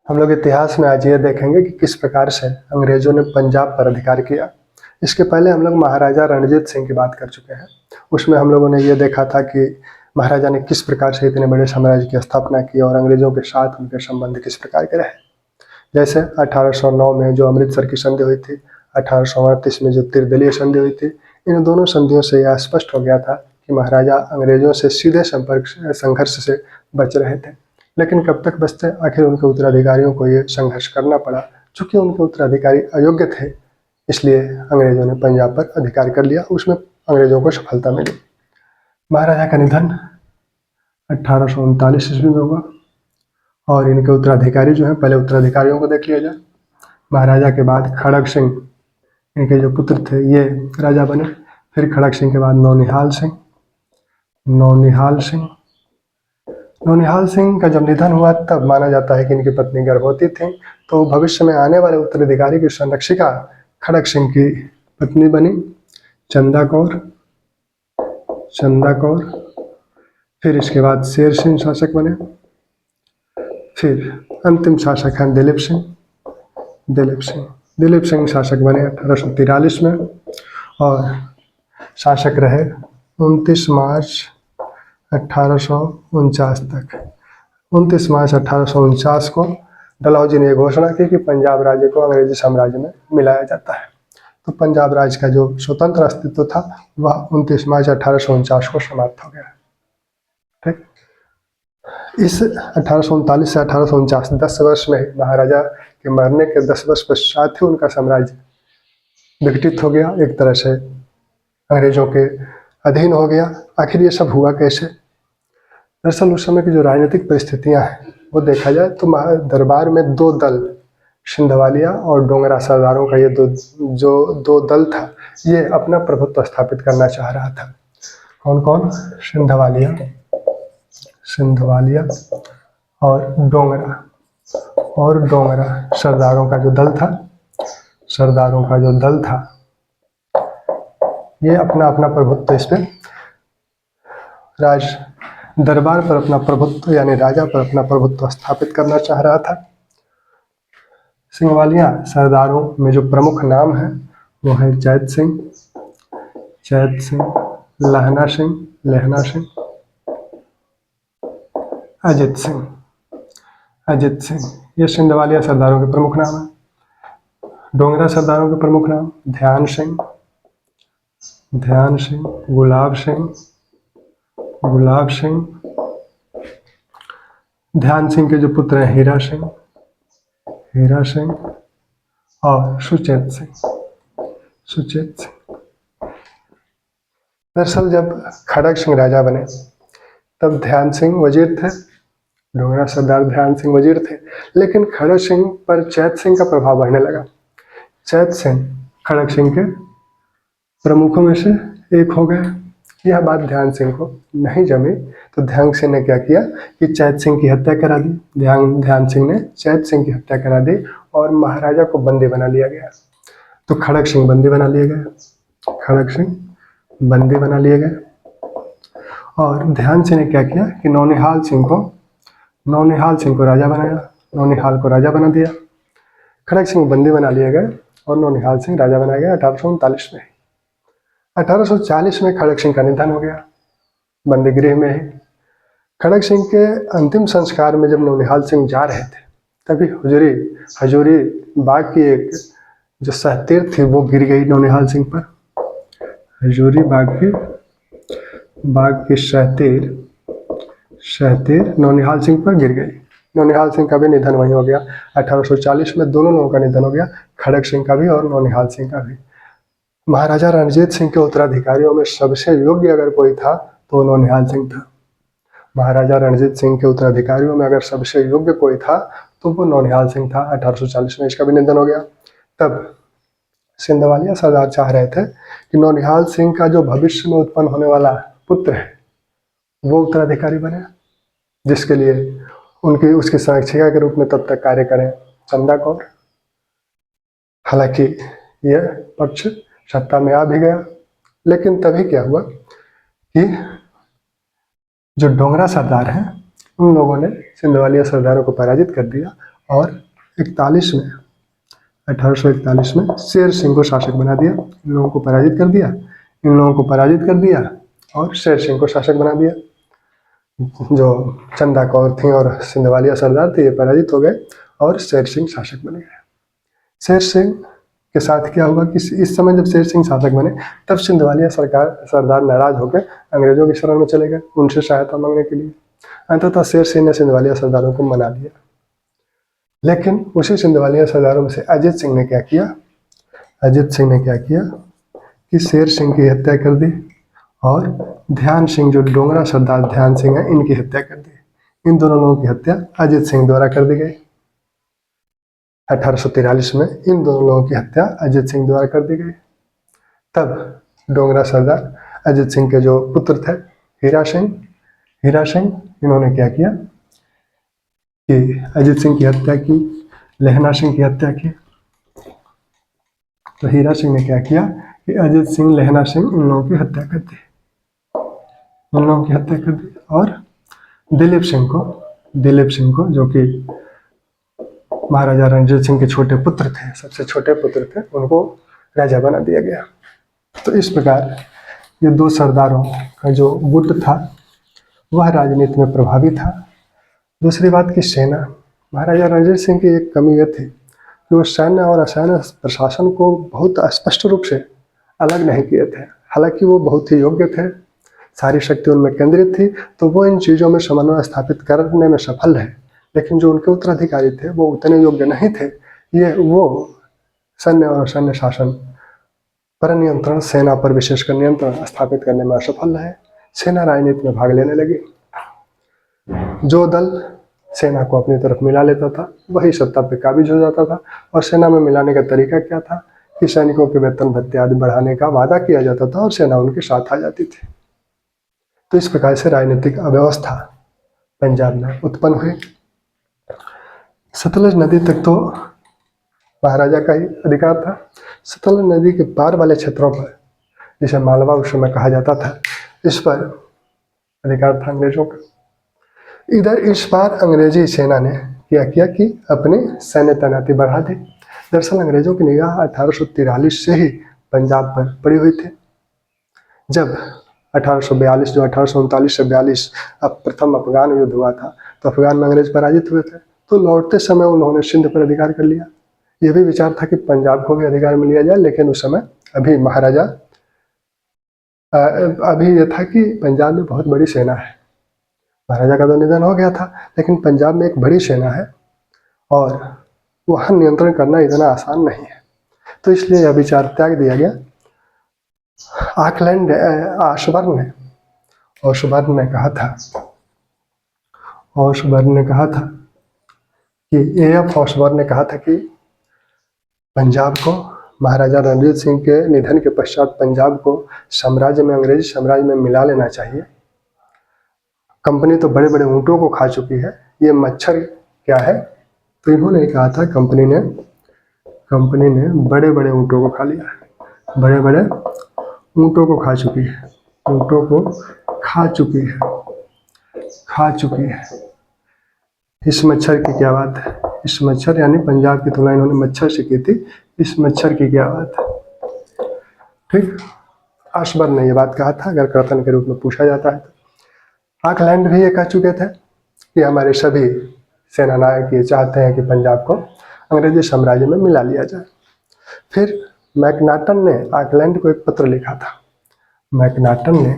हम लोग इतिहास में आज ये देखेंगे कि किस प्रकार से अंग्रेजों ने पंजाब पर अधिकार किया। इसके पहले हम लोग महाराजा रणजीत सिंह की बात कर चुके हैं। उसमें हम लोगों ने ये देखा था कि महाराजा ने किस प्रकार से इतने बड़े साम्राज्य की स्थापना की और अंग्रेजों के साथ उनके संबंध किस प्रकार के रहे। जैसे 1809 में जो अमृतसर की संधि हुई थी, 1838 में जो त्रिदलीय संधि हुई थी, इन दोनों संधियों से यह स्पष्ट हो गया था कि महाराजा अंग्रेजों से सीधे संघर्ष से बच रहे थे। लेकिन कब तक बचते, आखिर उनके उत्तराधिकारियों को ये संघर्ष करना पड़ा। चूंकि उनके उत्तराधिकारी अयोग्य थे, इसलिए अंग्रेजों ने पंजाब पर अधिकार कर लिया। उसमें अंग्रेजों को सफलता मिली। महाराजा का निधन 1839 ईस्वी में हुआ और इनके उत्तराधिकारी जो हैं, पहले उत्तराधिकारियों को देख लिया जाए। महाराजा के बाद खड़ग सिंह, इनके जो पुत्र थे, ये राजा बने। फिर खड़ग सिंह के बाद नौनिहाल सिंह। नौनिहाल सिंह का जब निधन हुआ तब माना जाता है कि इनकी पत्नी गर्भवती थी, तो भविष्य में आने वाले उत्तराधिकारी की संरक्षिका खड़ग सिंह की पत्नी बनी चंदा कौर। फिर इसके बाद शेर सिंह शासक बने। फिर अंतिम शासक हैं दिलीप सिंह शासक बने 1843 में और शासक रहे 29 मार्च 1849 तक। 29 मार्च 1849 को डलहौजी ने घोषणा की कि पंजाब राज्य को अंग्रेजी साम्राज्य में मिलाया जाता है। तो पंजाब राज्य का जो स्वतंत्र अस्तित्व था वह 29 मार्च 1849 को समाप्त हो गया। ठीक, इस 1839 से 1849 10 वर्ष में महाराजा के मरने के 10 वर्ष पश्चात ही उनका साम्राज्य विघटित हो गया, एक तरह से अंग्रेजों के अधीन हो गया। आखिर ये सब हुआ कैसे? दरअसल उस समय की जो राजनीतिक परिस्थितियां हैं वो देखा जाए तो दरबार में दो दल, सिंधवालिया और डोगरा सरदारों का ये दो दल था, ये अपना प्रभुत्व स्थापित करना चाह रहा था। कौन कौन? सिंधवालिया और डोगरा सरदारों का जो दल था, ये अपना अपना प्रभुत्व इस पे दरबार पर अपना प्रभुत्व यानी राजा पर अपना प्रभुत्व स्थापित करना चाह रहा था। सिंधवालिया सरदारों में जो प्रमुख नाम है वो है चैत सिंह, लहना सिंह, अजित सिंह। ये सिंधवालिया सरदारों के प्रमुख नाम है। डोगरा सरदारों के प्रमुख नाम ध्यान सिंह, गुलाब सिंह। ध्यान सिंह के जो पुत्र हैं हीरा सिंह और सुचेत सिंह। दरअसल जब खड़ग सिंह राजा बने तब ध्यान सिंह वजीर थे, डोगरा सरदार ध्यान सिंह वजीर थे। लेकिन खड़ग सिंह पर चैत सिंह का प्रभाव बढ़ने लगा। चैत सिंह खड़ग सिंह के प्रमुखों में से एक हो गए। यह बात ध्यान सिंह को नहीं जमी, तो ध्यान सिंह ने क्या किया कि चैत सिंह की हत्या करा दी। ध्यान सिंह ने चैत सिंह की हत्या करा दी और महाराजा को बंदी बना लिया गया। तो खड़ग सिंह बंदी बना लिए गए और ध्यान सिंह ने क्या किया कि नौनिहाल सिंह को राजा बना दिया। खड़ग सिंह बंदी बना लिए गए और नौनिहाल सिंह राजा बनाया गया 1839 में। 1840 में खड़ग सिंह का निधन हो गया बंदीगृह में ही। खड़ग सिंह के अंतिम संस्कार में जब नौनिहाल सिंह जा रहे थे तभी हजूरी बाग की एक जो सहतीर थी वो गिर गई नौनिहाल सिंह पर। हजूरी बाग की सहतीर नौनिहाल सिंह पर गिर गई। नौनिहाल सिंह का भी निधन वहीं हो गया। 1840 में दोनों लोगों का निधन हो गया, खड़ग सिंह का भी और नौनिहाल सिंह का भी। महाराजा रणजीत सिंह के उत्तराधिकारियों में सबसे योग्य अगर कोई था तो नौनिहाल सिंह था। महाराजा रणजीत सिंह के उत्तराधिकारियों में अगर सबसे योग्य कोई था तो वो नौनिहाल सिंह था। 1840 में इसका भी निधन हो गया। तब सिंधवालिया सरदार चाह रहे थे कि नौनिहाल सिंह का जो भविष्य में उत्पन्न होने वाला पुत्र है वो उत्तराधिकारी बने, जिसके लिए उसकी संरक्षिका के रूप में तब तक कार्य करें चंदा कौर। हालांकि यह पक्ष सत्ता में आ भी गया, लेकिन तभी क्या हुआ कि जो डोगरा सरदार हैं उन लोगों ने सिंधवालिया सरदारों को पराजित कर दिया और 1841 में शेर सिंह को शासक बना दिया। इन लोगों को पराजित कर दिया और शेर सिंह को शासक बना दिया। जो चंदा कौर थी और सिंधवालिया सरदार थे, ये पराजित हो गए और शेर सिंह शासक बन गए। शेर सिंह के साथ क्या हुआ कि इस समय जब शेर सिंह शासक बने, तब सिंधवालिया सरदार नाराज होकर अंग्रेजों की शरण में चले गए उनसे सहायता मांगने के लिए। अंततः शेर सिंह ने सिंधवालिया सरदारों को मना लिया। लेकिन उसी सिंधवालिया सरदारों में से अजीत सिंह ने क्या किया कि शेर सिंह की हत्या कर दी और ध्यान सिंह, जो डोगरा सरदार ध्यान सिंह है, इनकी हत्या कर दी। इन दोनों लोगों की हत्या अजीत सिंह द्वारा कर दी गई। 1843 में इन दोनों लोगों की हत्या अजीत सिंह द्वारा कर दी गई। तब डोगरा सरदार अजीत सिंह के जो पुत्र थे हीरा सिंह, इन्होंने क्या किया कि अजीत सिंह की हत्या की, लहना सिंह की हत्या की। तो हीरा सिंह ने क्या किया कि अजीत सिंह, लहना सिंह, इन लोगों की हत्या कर दी। और दिलीप सिंह को, जो कि महाराजा रणजीत सिंह के छोटे पुत्र थे, सबसे छोटे पुत्र थे, उनको राजा बना दिया गया। तो इस प्रकार ये दो सरदारों का जो गुट था वह राजनीति में प्रभावी था। दूसरी बात कि सेना, महाराजा रणजीत सिंह की एक कमी यह थी कि वो सैन्य और असैन्य प्रशासन को बहुत स्पष्ट रूप से अलग नहीं किए थे। हालांकि वो बहुत ही योग्य थे, सारी शक्ति उनमें केंद्रित थी, तो वो इन चीज़ों में समन्वय स्थापित करने में सफल रहे। लेकिन जो उनके उत्तराधिकारी थे वो उतने योग्य नहीं थे। वो सैन्य और सैन्य शासन पर नियंत्रण, सेना पर विशेषकर नियंत्रण स्थापित करने में असफल रहे। सेना राजनीति में भाग लेने लगी। जो दल सेना को अपनी तरफ मिला लेता था वही सत्ता पे काबिज हो जाता था। और सेना में मिलाने का तरीका क्या था कि सैनिकों के वेतन भत्ते आदि बढ़ाने का वादा किया जाता था और सेना उनके साथ आ जाती थी। तो इस प्रकार से राजनीतिक अव्यवस्था पंजाब में उत्पन्न हुई। सतलज नदी तक तो महाराजा का ही अधिकार था। सतलज नदी के पार वाले क्षेत्रों पर, जिसे मालवा उस समय कहा जाता था, इस पर अधिकार था अंग्रेजों का। इधर इस बार अंग्रेजी सेना ने क्या किया कि अपनी सैन्य तैनाती बढ़ा दी। दरअसल अंग्रेजों की निगाह 1843 से ही पंजाब पर पड़ी हुई थी। जब 1842, जो 1839 से 42 अब प्रथम अफगान युद्ध हुआ था, तो अफगान में अंग्रेज पराजित हुए थे। तो लौटते समय उन्होंने सिंध पर अधिकार कर लिया। यह भी विचार था कि पंजाब को भी अधिकार में लिया जाए, लेकिन उस समय अभी यह था कि पंजाब में बहुत बड़ी सेना है। महाराजा का तो निधन हो गया था, लेकिन पंजाब में एक बड़ी सेना है और वहाँ नियंत्रण करना इतना आसान नहीं है। तो इसलिए यह विचार त्याग दिया गया। ऑशबर्न ने कहा था कि पंजाब को, महाराजा रणजीत सिंह के निधन के पश्चात पंजाब को अंग्रेजी साम्राज्य में मिला लेना चाहिए। कंपनी तो बड़े बड़े ऊँटों को खा चुकी है, ये मच्छर क्या है? तो इन्होंने कहा था कंपनी ने बड़े बड़े ऊँटों को खा लिया है, बड़े बड़े ऊँटों को खा चुकी है। इस मच्छर की क्या बात है? इस मच्छर, यानी पंजाब की तुलना इन्होंने मच्छर से की थी, इस मच्छर की क्या बात है? ठीक, ऑशबर्न ने यह बात कहा था। अगर कथन के रूप में पूछा जाता है तो ऑकलैंड भी ये कह चुके थे कि हमारे सभी सेनानायक ये चाहते हैं कि पंजाब को अंग्रेजी साम्राज्य में मिला लिया जाए। फिर मैकनाटन ने ऑकलैंड को एक पत्र लिखा था। मैकनाटन ने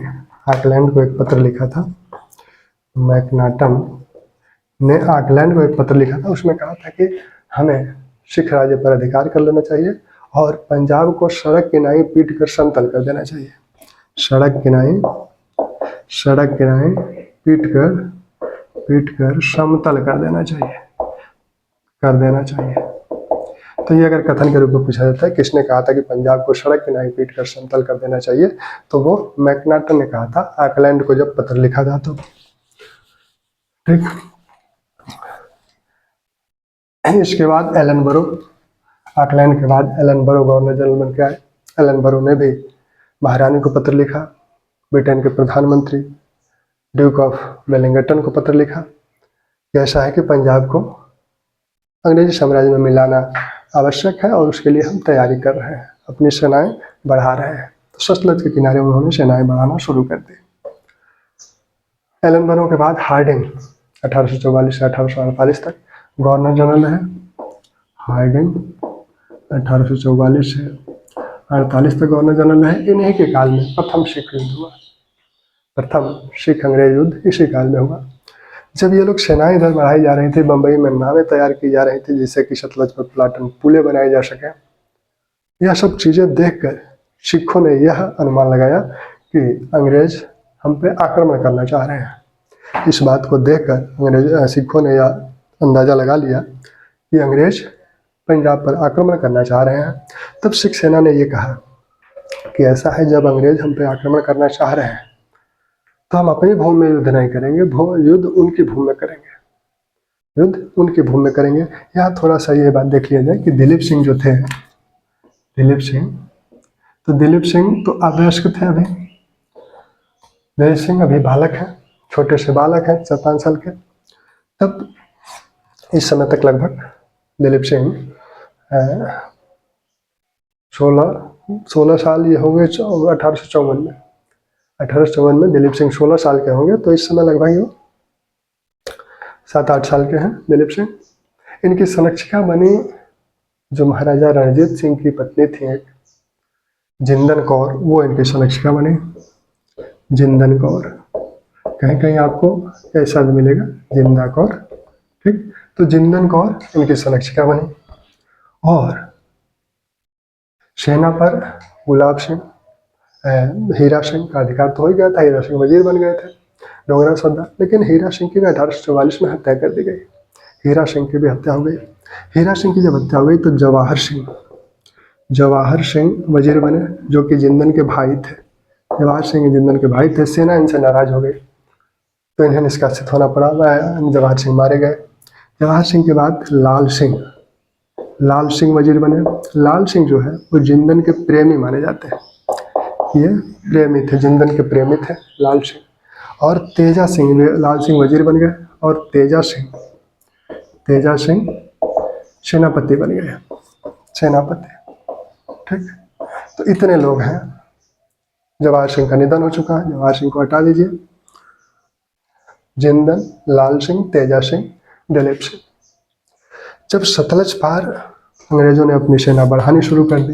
ऑकलैंड को एक पत्र लिखा था। उसमें कहा था कि हमें सिख राज्य पर अधिकार कर लेना चाहिए और पंजाब को सड़क किनारे पीट कर समतल कर देना चाहिए। सड़क किनारे पीट कर समतल कर देना चाहिए। तो ये अगर कथन के रूप में पूछा जाता है किसने कहा था कि पंजाब को सड़क किनारे पीट कर समतल कर देना चाहिए, तो वो मैकनाटन ने कहा था ऑकलैंड को जब पत्र लिखा था तो। ठीक, इसके बाद ऑकलैंड के बाद एलन बरो गवर्नर जनरल बन के आए। एलन बरो ने भी महारानी को पत्र लिखा, ब्रिटेन के प्रधानमंत्री ड्यूक ऑफ वेलिंगटन को पत्र लिखा। ऐसा है कि पंजाब को अंग्रेजी साम्राज्य में मिलाना आवश्यक है और उसके लिए हम तैयारी कर रहे हैं, अपनी सेनाएं बढ़ा रहे हैं। तो सतलज के किनारे उन्होंने सेनाएं बढ़ाना शुरू कर दी। एलन बरो के बाद हार्डिंग 1844 से 1848 तक गवर्नर जनरल है। हार्डिंग 1844 से 48 तक गवर्नर जनरल है। इन्हीं के काल में प्रथम सिख युद्ध हुआ। प्रथम सिख अंग्रेज युद्ध इसी काल में हुआ, जब ये लोग सेनाएं इधर बढ़ाई जा रही थी। बंबई में नावें तैयार की जा रही थी जिससे कि सतलज पर प्लाटन पुलें बनाए जा सके। यह सब चीजें देखकर सिखों ने यह अनुमान लगाया कि अंग्रेज हम पे आक्रमण करना चाह रहे हैं। इस बात को देखकर सिखों ने यह अंदाजा लगा लिया कि अंग्रेज पंजाब पर आक्रमण करना चाह रहे हैं। तब सिख सेना ने यह कहा कि ऐसा है, जब अंग्रेज हम पे आक्रमण करना चाह रहे हैं तो हम अपनी भूमि में युद्ध नहीं करेंगे, युद्ध उनकी भूमि में करेंगे, युद्ध उनकी भूमि में करेंगे। यहाँ थोड़ा सा ये बात देख लिया जाए कि दिलीप सिंह जो थे, दिलीप सिंह तो अवयस्क थे। अभी दिलीप सिंह अभी बालक हैं, छोटे से बालक हैं, 4-5 साल के। तब इस समय तक लगभग दिलीप सिंह 16 साल ये होंगे 1854 में दिलीप सिंह 16 साल के होंगे। तो इस समय लगभग ये 7-8 साल के हैं दिलीप सिंह। इनकी संरक्षिका बनी जो महाराजा रणजीत सिंह की पत्नी थी एक, जिंदन कौर, वो इनकी संरक्षिका बनी। जिंदन कौर, कहीं कहीं आपको ऐसा भी मिलेगा जिंदा कौर, ठीक। तो जिंदन कौर इनकी संरक्षिका बनी। और सेना पर गुलाब सिंह, हीरा सिंह का अधिकार तो हो ही गया था। हीरा सिंह वजीर बन गए थे, डोगरा सरदार। लेकिन हीरा सिंह की भी 1844 में हत्या कर दी गई। हीरा सिंह की भी हत्या हो गई। हीरा सिंह की जब हत्या हो गई तो जवाहर सिंह वजीर बने, जो कि जिंदन के भाई थे। जवाहर सिंह जिंदन के भाई थे। सेना इनसे नाराज हो गई तो इन्हें निष्कासित होना पड़ा। जवाहर सिंह मारे गए। जवाहर सिंह के बाद लाल सिंह वजीर बने। लाल सिंह जो है वो जिंदन के प्रेमी माने जाते हैं। ये प्रेमी थे, जिंदन के प्रेमी थे लाल सिंह। और तेजा सिंह, लाल सिंह वजीर बन गए और तेजा सिंह सेनापति बन गए, सेनापति, ठीक। तो इतने लोग हैं। जवाहर सिंह का निधन हो चुका है, जवाहर सिंह को हटा दीजिए। जिंदन, लाल सिंह, तेजा सिंह, दिलीप सिंह। जब सतलज पार अंग्रेजों ने अपनी सेना बढ़ानी शुरू कर दी,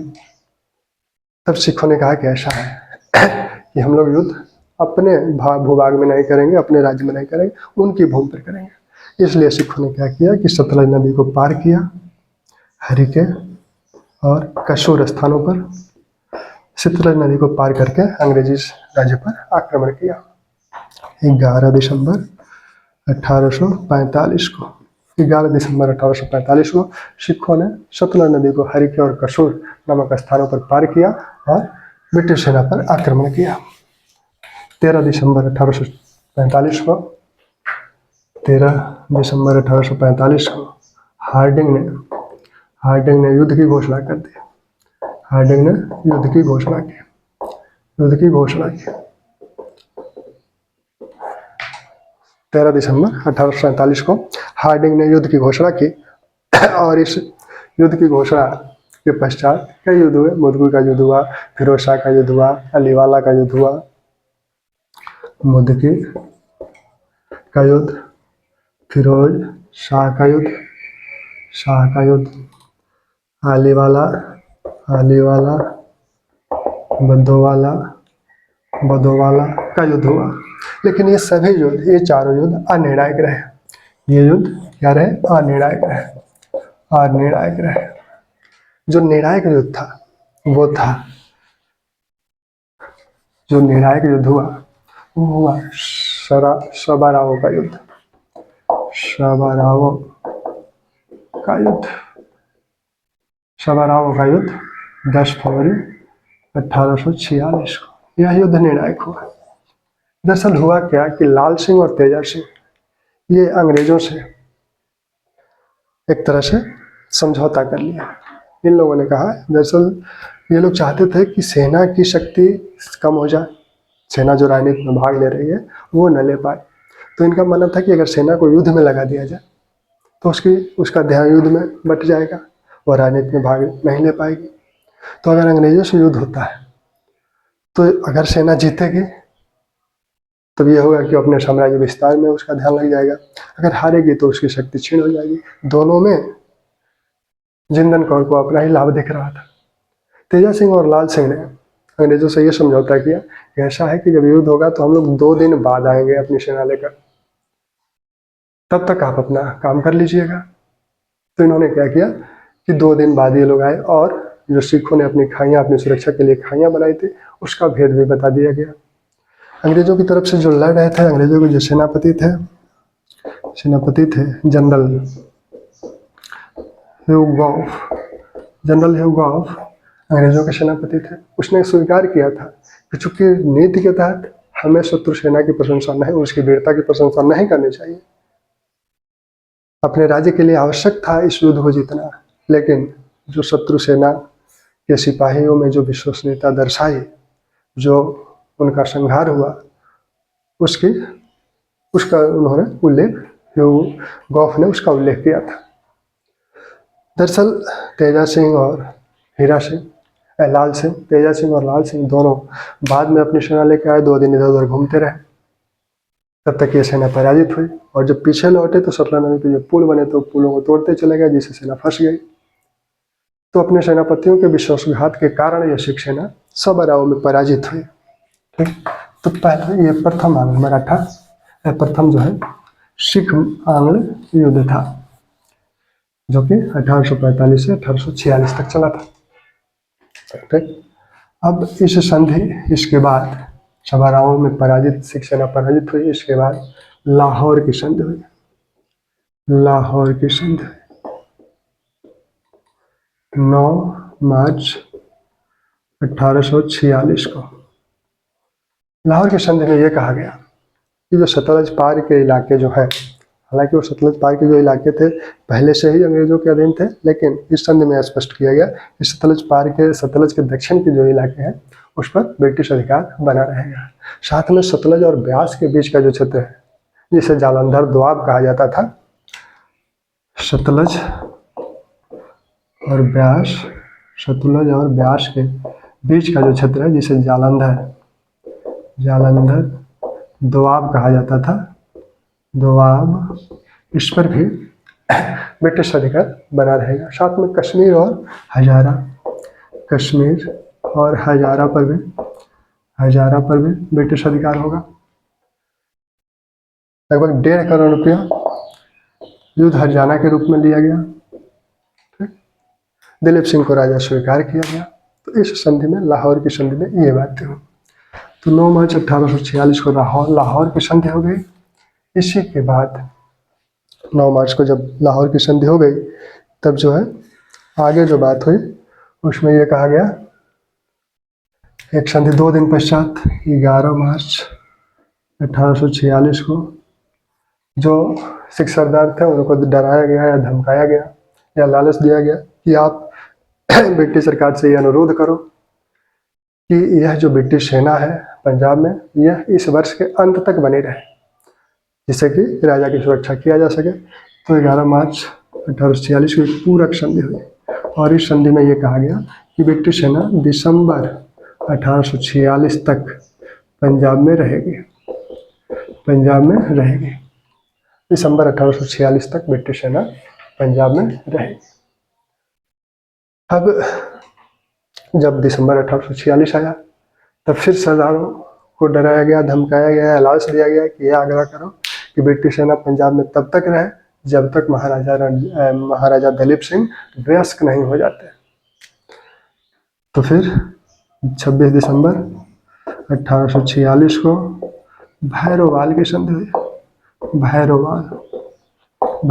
तब सिखों ने कहा कि ऐसा है कि हम लोग युद्ध अपने भूभाग में नहीं करेंगे, अपने राज्य में नहीं करेंगे, उनकी भूमि पर करेंगे। इसलिए सिखों ने क्या किया कि सतलज नदी को पार किया, हरिके और कसूर स्थानों पर सतलज नदी को पार करके अंग्रेजी राज्य पर आक्रमण किया। 11 दिसंबर 1845 को 11 दिसंबर 1845 को सिखों ने सतलज नदी को हरिके और कसूर नामक स्थानों पर पार किया और ब्रिटिश सेना पर आक्रमण किया। 13 दिसंबर 1845 को हार्डिंग ने युद्ध की घोषणा कर दी। हार्डिंग ने युद्ध की घोषणा की। 13 दिसंबर 1847 को हार्डिंग ने युद्ध की घोषणा की। और इस युद्ध की घोषणा के पश्चात कई युद्ध हुए। मुदगु का युद्ध हुआ, फिरोज शाह का युद्ध हुआ, अलीवाला का युद्ध हुआ, मुदगी का युद्ध, फिरोज शाह का युद्ध, अलीवाला, बदोवाला का युद्ध हुआ। लेकिन ये सभी युद्ध, ये चारों युद्ध अनिर्णायक रहे। ये युद्ध क्या रहे? अनिर्णायक रहे। जो निर्णायक युद्ध था वो था, जो निर्णायक युद्ध हुआ वो हुआ सबारावो का युद्ध। 10 फरवरी 1846 को यह युद्ध निर्णायक हुआ। दरअसल हुआ क्या कि लाल सिंह और तेजा सिंह ये अंग्रेजों से एक तरह से समझौता कर लिया। इन लोगों ने कहा, दरअसल ये लोग चाहते थे कि सेना की शक्ति कम हो जाए, सेना जो राजनीति में भाग ले रही है वो न ले पाए। तो इनका मानना था कि अगर सेना को युद्ध में लगा दिया जाए तो उसका ध्यान युद्ध में बट जाएगा, वह राजनीति में भाग नहीं ले पाएगी। तो अगर अंग्रेजों से युद्ध होता है तो अगर सेना जीतेगी तब ये होगा कि अपने साम्राज्य विस्तार में उसका ध्यान लग जाएगा, अगर हारेगी तो उसकी शक्ति क्षीण हो जाएगी। दोनों में जिंदन कौर को अपना ही लाभ दिख रहा था। तेजा सिंह और लाल सिंह ने अंग्रेजों से ये समझौता किया कि ऐसा है कि जब युद्ध होगा तो हम लोग 2 दिन बाद आएंगे अपनी सेना लेकर, तब तक आप अपना काम कर लीजिएगा। तो इन्होंने क्या किया कि 2 दिन बाद ये लोग आए और जो सिखों ने अपनी खाइयाँ अपनी सुरक्षा के लिए खाइयाँ बनाई थी उसका भेद भी बता दिया गया। अंग्रेजों की तरफ से जो लड़ रहे थे, अंग्रेजों के जो सेनापति थे जनरल ह्यू गॉफ अंग्रेजों के सेनापति थे। उसने स्वीकार किया था कि चूंकि नीति के तहत हमें शत्रु सेना की प्रशंसा नहीं, उसकी वीरता की प्रशंसा नहीं करनी चाहिए। अपने राज्य के लिए आवश्यक था इस युद्ध को जीतना, लेकिन जो शत्रु सेना के सिपाहियों में जो विश्वसनीयता दर्शाई, जो उनका संहार हुआ, उसका उन्होंने उल्लेख, ह्यू गॉफ ने उसका उल्लेख किया था। दरअसल तेजा सिंह और लाल सिंह दोनों बाद में अपनी सेना लेकर आए, 2 दिन इधर उधर घूमते रहे, तब तक ये सेना पराजित हुई। और जब पीछे लौटे तो सतलज नदी पे जो पुल बने तो पुलों को तोड़ते चले गए, जिससे सेना फंस गई। तो अपने सेनापतियों के विश्वासघात के कारण यह सिख सेना सबराव में पराजित हुई। ठीक, तो पहला ये प्रथम जो है सिख आंग्ल युद्ध था, जो कि 1845 से 1846 तक चला था। ठीक, अब इसके बाद सबराओं में पराजित सिख सेना पराजित हुई। इसके बाद लाहौर की संधि हुई। 9 मार्च 1846 को लाहौर की संधि में यह कहा गया कि जो सतलज पार के इलाके जो है, हालांकि वो सतलज पार के जो इलाके थे पहले से ही अंग्रेजों के अधीन थे, लेकिन इस संधि में स्पष्ट किया गया कि सतलज के दक्षिण के जो इलाके हैं उस पर ब्रिटिश अधिकार बना रहेगा। साथ में सतलज और ब्यास के बीच का जो क्षेत्र है, जिसे जालंधर दोआब कहा जाता था, सतलज और ब्यास के बीच का जो क्षेत्र है, जिसे जालंधर दोआब कहा जाता था, दोआब, इस पर भी ब्रिटिश अधिकार बना रहेगा। साथ में कश्मीर और हजारा पर भी ब्रिटिश अधिकार होगा। लगभग 1.5 करोड़ रुपया युद्ध हर्जाना के रूप में लिया गया। दिलीप सिंह को राजा स्वीकार किया गया। तो इस संधि में, लाहौर की संधि में ये बातें हुई। तो 9 मार्च 1846 को लाहौर की संधि हो गई। इसी के बाद 9 मार्च को जब लाहौर की संधि हो गई, तब जो है आगे जो बात हुई उसमें यह कहा गया, एक संधि 2 दिन पश्चात 11 मार्च 1846 को जो सिख सरदार थे उनको डराया गया या धमकाया गया या लालच दिया गया कि आप ब्रिटिश सरकार से ये अनुरोध करो कि यह जो ब्रिटिश सेना है पंजाब में, यह इस वर्ष के अंत तक बनी रहे, जिससे कि राजा की सुरक्षा किया जा सके। तो 11 मार्च 1846 को एक पूरक संधि हुई और इस संधि में ये कहा गया कि ब्रिटिश सेना दिसंबर 1846 तक पंजाब में रहेगी। दिसंबर 1846 तक ब्रिटिश सेना पंजाब में रहेगी। अब जब दिसंबर 1846 आया, तब फिर सरदारों को डराया गया, धमकाया गया, लालच दिया गया कि यह आग्रह करो कि ब्रिटिश सेना पंजाब में तब तक रहे जब तक महाराजा दलीप सिंह वयस्क नहीं हो जाते। तो फिर 26 दिसंबर 1846 को भैरोवाल की संधि हुई।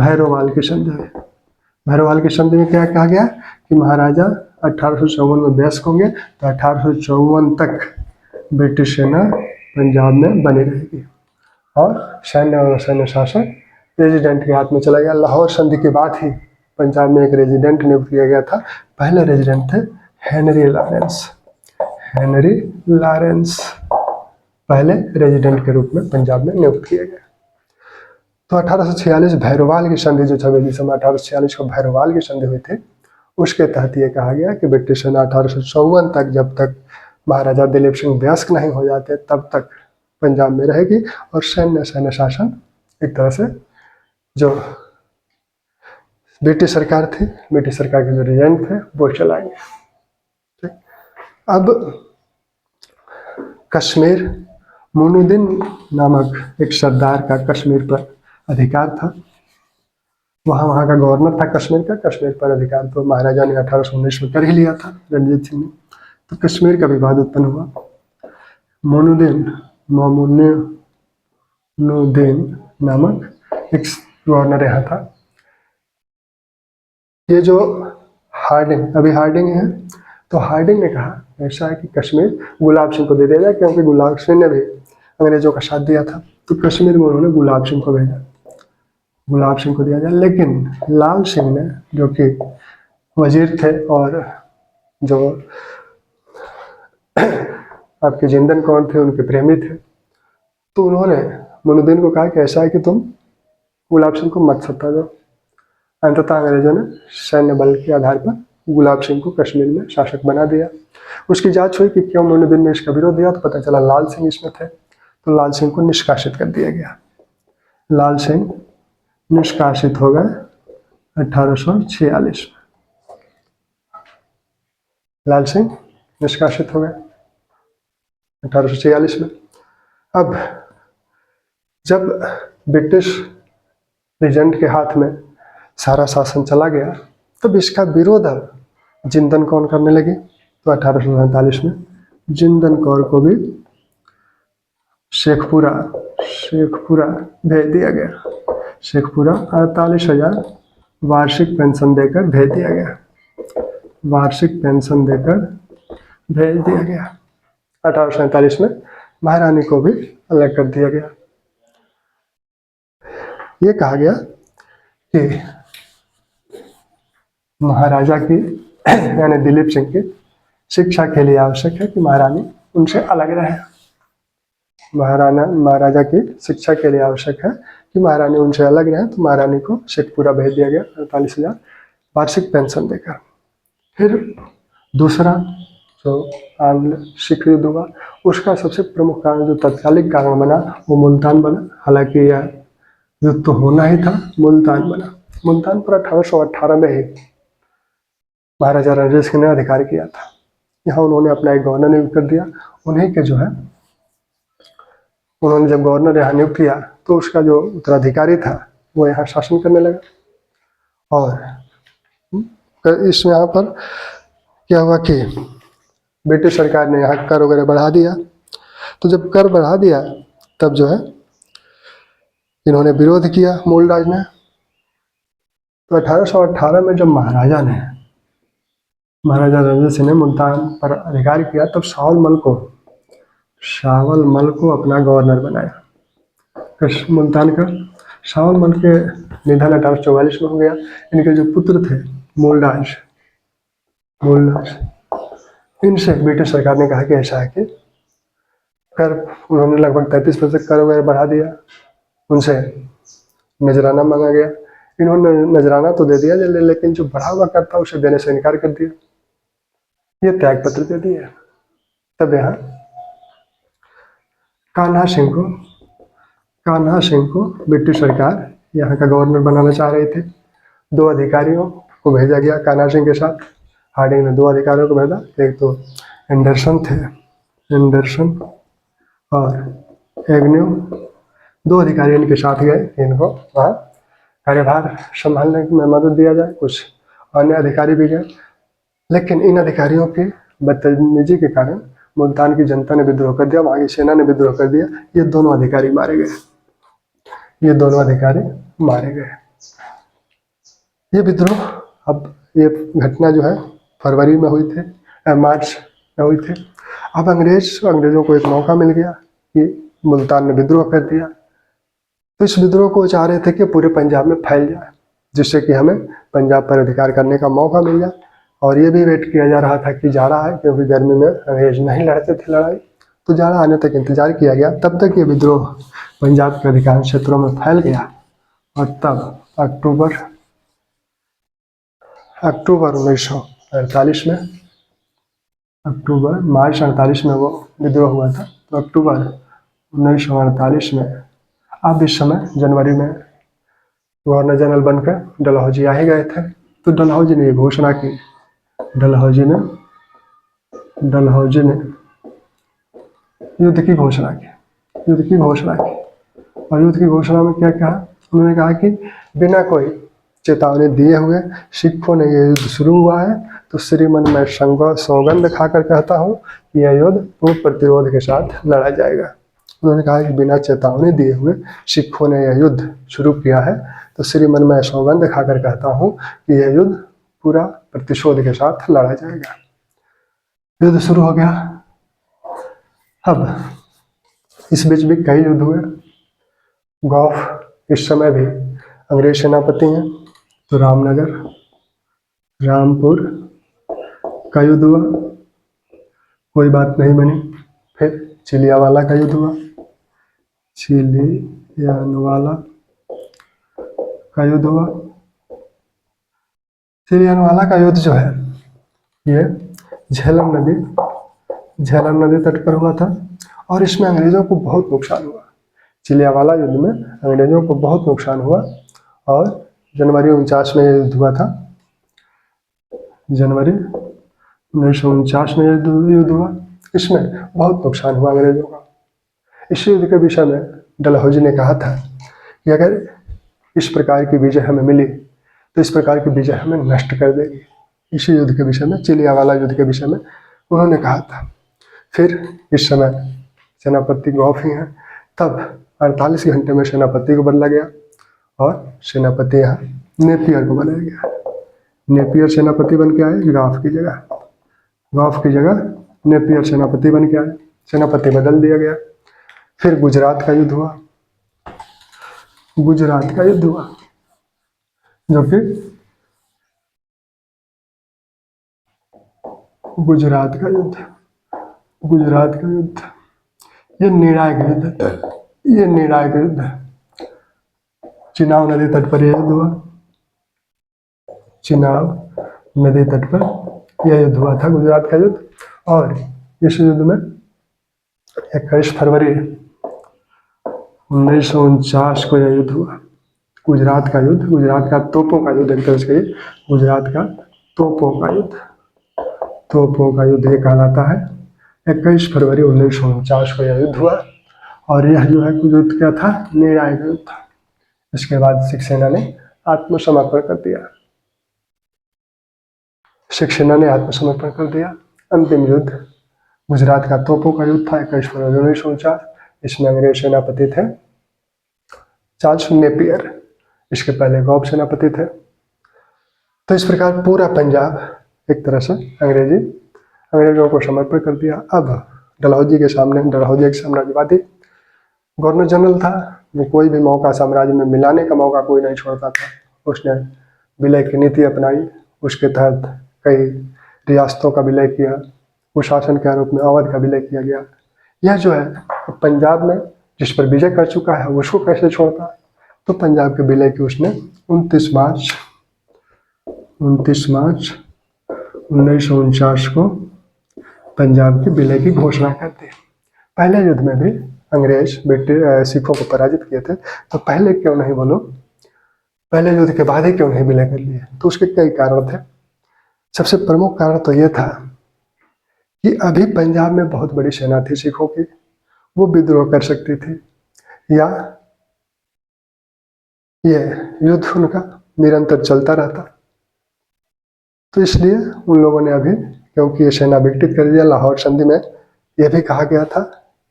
भैरोवाल की संधि में क्या कहा गया कि महाराजा 1854 में वयस्क होंगे, तो 1854 तक ब्रिटिश सेना पंजाब में बनी रहेगी और सैन्य और सैन्य शासन रेजिडेंट के हाथ में चला गया। लाहौर संधि के बाद ही पंजाब में एक रेजिडेंट नियुक्त किया गया था। पहले रेजिडेंट थे हेनरी लॉरेंस, पहले रेजिडेंट के रूप में पंजाब में नियुक्त किया गया। तो 1846 भैरवाल की संधि जो 26 दिसंबर 1846 को भैरवाल की संधि हुई थी, उसके तहत ये कहा गया कि ब्रिटिश सेना 1854 तक, जब तक महाराजा दिलीप सिंह वयस्क नहीं हो जाते तब तक पंजाब में रहेगी, और सैन्य शासन एक तरह से जो ब्रिटिश सरकार थी, ब्रिटिश सरकार के जो रिजेंट थे वो चलाएंगे। ठीक। अब कश्मीर, मोनुद्दीन नामक एक सरदार का कश्मीर पर अधिकार था। वहाँ का गवर्नर था कश्मीर पर अधिकार तो महाराजा ने 1819 में कर ही लिया था, रणजीत सिंह ने। तो कश्मीर का विवाद उत्पन्न हुआ। मोनुद्दीन नामक एक गवर्नर यहाँ था। ये जो हार्डिंग है, तो हार्डिंग ने कहा ऐसा है कि कश्मीर गुलाब सिंह को दे दिया जाए, क्योंकि गुलाब सिंह ने भी अंग्रेजों का साथ दिया था। तो कश्मीर में उन्होंने गुलाब सिंह को भेजा, गुलाब सिंह को दिया जाए। लेकिन लाल सिंह ने, जो कि वजीर थे और जो आपके जिंदन कौर थे उनके प्रेमी थे, तो उन्होंने मोनुद्दीन को कहा कि ऐसा है कि तुम गुलाब सिंह को मत सत्ता दो। अंततः अंग्रेजों ने सैन्य बल के आधार पर गुलाब सिंह को कश्मीर में शासक बना दिया। उसकी जांच हुई कि क्यों मोनुद्दीन ने इसका विरोध दिया, तो पता चला लाल सिंह इसमें थे। तो लाल सिंह को निष्कासित कर दिया गया। लाल सिंह निष्कासित हो गए 1846 में। लाल सिंह निष्कासित हो गए 1846 में। अब जब ब्रिटिश रीजेंट के हाथ में सारा शासन चला गया, तब इसका विरोध जिंदन कौर करने लगे। तो 1847 में जिंदन कौर को भी शेखपुरा भेज दिया गया। शेखपुरा 48,000 वार्षिक पेंशन देकर भेज दिया गया। वार्षिक पेंशन देकर भेज दिया गया। 1847 में महारानी को भी अलग कर दिया गया। ये कहा गया कि महाराजा की यानी दिलीप सिंह की शिक्षा के लिए आवश्यक है कि महारानी उनसे अलग रहे। महाराजा की शिक्षा के लिए आवश्यक है कि महारानी उनसे अलग रहे। तो महारानी को शेखपुरा भेज दिया गया 48,000 वार्षिक पेंशन देकर। फिर दूसरा जो आंग्ल सिख युद्ध हुआ, उसका सबसे प्रमुख कारण, जो तत्कालिक कारण बना, वो मुल्तान बना। हालांकि यह युद्ध तो होना ही था, मुल्तान बना। मुल्तान पर 1818 में ही महाराजा रणजीत सिंह ने अधिकार किया था। यहाँ उन्होंने अपना एक गवर्नर नियुक्त कर दिया। उन्हीं के जो है, उन्होंने जब गवर्नर यहाँ नियुक्त किया तो उसका जो उत्तराधिकारी था वो यहाँ शासन करने लगा। और इस यहाँ पर क्या हुआ कि ब्रिटिश सरकार ने यहाँ कर वगैरह बढ़ा दिया। तो जब कर बढ़ा दिया तब जो है इन्होंने विरोध किया, मूलराज ने। तो 1818 में जब महाराजा रणजीत सिंह ने मुल्तान पर अधिकार किया, तब शावल मल को अपना गवर्नर बनाया मुल्तान का। शावल मल के निधन 1844 में हो गया। इनके जो पुत्र थे मूलराज, इनसे ब्रिटिश सरकार ने कहा कि ऐसा है कि कर, उन्होंने लगभग 33% कर वगैरह बढ़ा दिया। उनसे नजराना मांगा गया। इन्होंने नजराना तो दे दिया, लेकिन जो बढ़ा हुआ कर था उसे देने से इनकार कर दिया। ये त्याग पत्र दे दिया। तब यहाँ कान्हा सिंह को ब्रिटिश सरकार यहाँ का गवर्नर बनाना चाह रही थी। 2 अधिकारियों को भेजा गया कान्हा सिंह के साथ। हार्डिंग ने 2 अधिकारियों को भेजा। एक तो एंडरसन और एग्न्यू, 2 अधिकारी इनके साथ गए। इनको वहाँ कार्यभार संभालने में मदद दिया जाए। कुछ अन्य अधिकारी भी गए, लेकिन इन अधिकारियों की बदतमीजी के कारण मुल्तान की जनता ने विद्रोह कर दिया, वहाँ की सेना ने विद्रोह कर दिया। ये दोनों अधिकारी मारे गए। ये विद्रोह, अब ये घटना जो है फरवरी में हुई थी, मार्च में हुई थी। अब अंग्रेजों को एक मौका मिल गया कि मुल्तान ने विद्रोह कर दिया। तो इस विद्रोह को चाह रहे थे कि पूरे पंजाब में फैल जाए, जिससे कि हमें पंजाब पर अधिकार करने का मौका मिल जाए। और ये भी वेट किया जा रहा था कि जाड़ा है, क्योंकि गर्मी में अंग्रेज नहीं लड़ते थे लड़ाई, तो जाड़ा आने तक इंतजार किया गया। तब तक ये विद्रोह पंजाब के अधिकांश क्षेत्रों में फैल गया और तब अक्टूबर 1948 में, मार्च 48 में वो विद्रोह हुआ था, तो अक्टूबर 1948 में आप इस समय जनवरी में गवर्नर जनरल बनकर डलहौजी आ ही गए थे। तो डलहौजी ने ये घोषणा की, डलहौजी ने युद्ध की घोषणा की, और युद्ध की घोषणा में क्या कहा, उन्होंने कहा कि बिना कोई चेतावनी दिए हुए सिखों ने ये युद्ध शुरू हुआ है, तो श्रीमन मैं सौगंध खाकर कहता हूँ कि यह युद्ध पूर्ण प्रतिरोध के साथ लड़ा जाएगा। उन्होंने कहा कि बिना चेतावनी दिए हुए सिखों ने यह युद्ध शुरू किया है, तो श्रीमन मैं सौगंध खाकर कहता हूँ कि यह युद्ध पूरा प्रतिशोध के साथ लड़ा जाएगा। युद्ध शुरू हो गया। अब इस बीच भी कई युद्ध हुए। गौफ इस समय भी अंग्रेज सेनापति हैं, तो रामपुर का युद्ध हुआ, कोई बात नहीं बनी। फिर चिलियावाला का युद्ध हुआ, चिलियानवाला का युद्ध हुआ। चिलियानवाला का युद्ध जो है ये झेलम नदी तट पर हुआ था, और इसमें अंग्रेजों को बहुत नुकसान हुआ। चिलियावाला युद्ध में अंग्रेजों को बहुत नुकसान हुआ, और जनवरी 1949 में युद्ध हुआ था। जनवरी 1949 में युद्ध हुआ, इसमें बहुत नुकसान हुआ अंग्रेजों का। इस युद्ध के विषय में डलहौजी ने कहा था कि अगर इस प्रकार की विजय हमें मिली तो इस प्रकार की विजय हमें नष्ट कर देगी। इसी युद्ध के विषय में, चिलियावाला युद्ध के विषय में उन्होंने कहा था। फिर इस समय सेनापति गौफ ही हैं, तब 48 घंटे में सेनापति को बदला गया, और सेनापति यहाँ नेपियर को बनाया गया। नेपियर सेनापति बन के आए गौफ की जगह नेपियर सेनापति बन के आए, सेनापति बदल दिया गया। फिर गुजरात का युद्ध हुआ, जो कि गुजरात का युद्ध ये निर्णायक युद्ध है। चिनाब नदी तट पर यह युद्ध हुआ, गुजरात का युद्ध। और इस युद्ध में 21 फरवरी 1949 को यह युद्ध हुआ। गुजरात का तोपों का युद्ध, एक तरह से कहिए गुजरात का तोपों का युद्ध ये कहलाता है। 21 फरवरी 1949 को यह युद्ध हुआ, और यह जो है युद्ध क्या था, निर्णायक युद्ध था। इसके बाद सिख सेना ने आत्मसमर्पण कर दिया। अंतिम युद्ध गुजरात का तोपों का युद्ध था, 21 फरवरी 1949। इसमें अंग्रेज सेनापति थे चार्ल्स नेपियर, इसके पहले गौफ सेनापति थे। तो इस प्रकार पूरा पंजाब एक तरह से अंग्रेजों को समर्पण कर दिया। अब डलहौजी के एक साम्राज्यवादी गवर्नर जनरल था, वो कोई भी मौका साम्राज्य में मिलाने का मौका कोई नहीं छोड़ता था। उसने विलय की नीति अपनाई, उसके तहत कई रियासतों का विलय किया, कुशासन के आरोप में अवध का विलय किया गया। यह जो है पंजाब में जिस पर विजय कर चुका है उसको कैसे छोड़ता। तो पंजाब के विलय की उसने 29 मार्च 1949 को पंजाब के विलय की घोषणा कर दी। पहले युद्ध में भी अंग्रेज सिखों को पराजित किए थे, तो पहले युद्ध के बाद ही क्यों नहीं विलय कर लिए। तो उसके कई कारण थे। सबसे प्रमुख कारण तो यह था कि अभी पंजाब में बहुत बड़ी सेना थी सिखों की, वो विद्रोह कर सकती थी, या यह युद्ध उनका निरंतर चलता रहता। तो इसलिए उन लोगों ने अभी, क्योंकि ये सेना विघटित कर दिया, लाहौर संधि में यह भी कहा गया था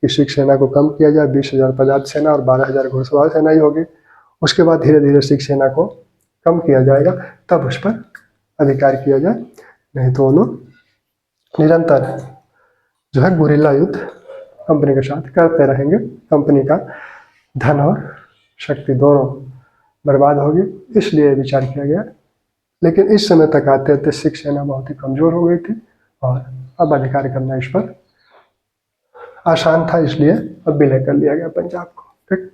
कि सिख सेना को कम किया जाए, 20,000 पदार्थ सेना और 12,000 घुड़सवार सेना ही होगी। उसके बाद धीरे धीरे सिख सेना को कम किया जाएगा, तब उस पर अधिकार किया जाए, नहीं तो उन्होंने निरंतर जो है गुरिल्ला युद्ध कंपनी के साथ करते रहेंगे। कंपनी का धन और शक्ति दोनों बर्बाद होगी, इसलिए विचार किया गया। लेकिन इस समय तक आते आते सिख सेना बहुत ही कमजोर हो गई थी, और अब अधिकार करना इस पर आसान था, इसलिए अब विलय कर लिया गया पंजाब को। ठीक।